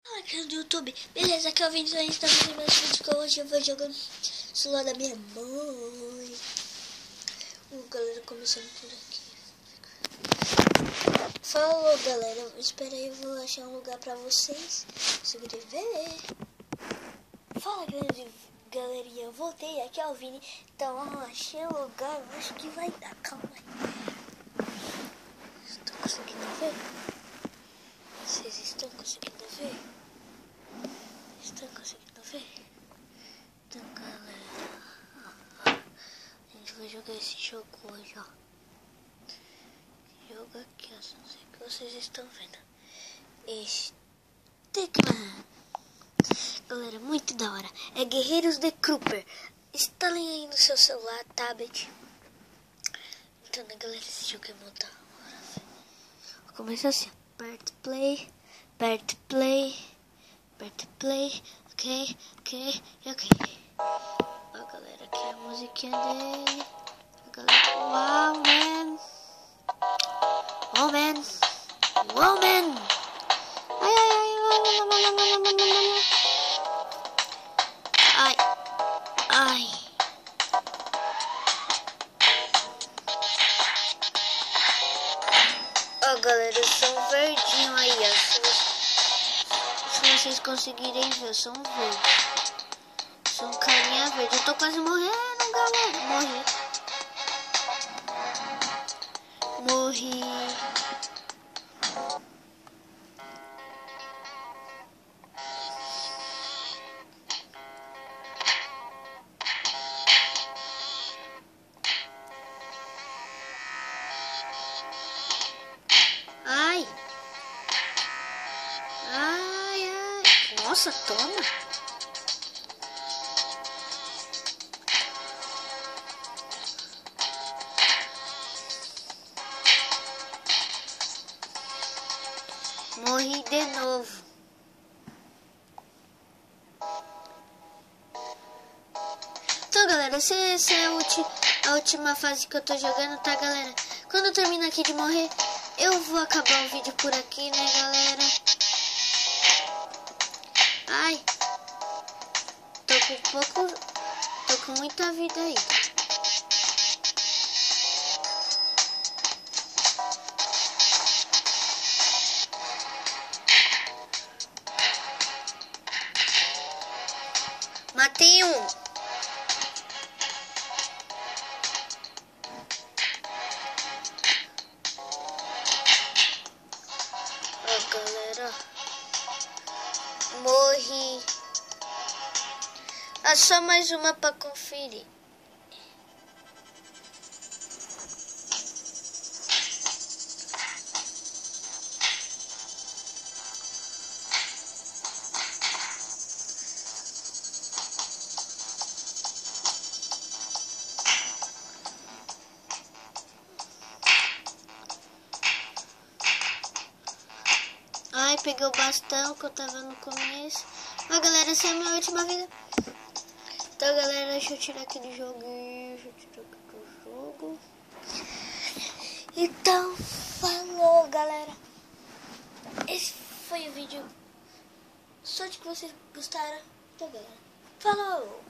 Fala, canal do YouTube, beleza? Aqui é o Vinícius, a gente tá fazendo mais vídeos que hoje eu vou jogando celular da minha mãe. Galera, começando por aqui. Falou, galera, espera aí, eu vou achar um lugar pra vocês conseguirem ver. Fala, galerinha, eu voltei, aqui é o Vini. Então, achei um lugar, eu acho que vai dar, calma aí. Estão conseguindo ver? Vocês estão conseguindo ver? Estão conseguindo ver? Então, galera, a gente vai jogar esse jogo hoje, ó. Jogo aqui, ó, não sei o que vocês estão vendo. Stickman. Galera, muito da hora. É Guerreiros de Creeper. Instalem aí no seu celular, tablet. Então, né, galera, esse jogo é muito da hora. Começa assim, aperta play, aperta play, aperta play, ok. Ó, galera, aqui é a musiquinha dele. Galera, wow, man. Oh, man. Wow, man. Ai. Ó, galera, eu sou um verdinho aí, ó. Se vocês conseguirem ver, eu sou um verde. Sou um carinha verde. Eu tô quase morrendo, galera. Morri. Ai. Nossa, toma. Morri de novo. Então, galera, essa é a última fase que eu tô jogando, tá, galera? Quando eu terminar aqui de morrer, eu vou acabar o vídeo por aqui, né, galera? Ai, tô com muita vida aí. Matei um. Ó, galera, morri. Só mais uma pra conferir. Ai, peguei o bastão que eu tava no começo. Ó, galera, essa é a minha última vida. Então, galera, deixa eu tirar aquele joguinho. Então, falou, galera. Esse foi o vídeo. Sorte que vocês gostaram. Então, galera, falou.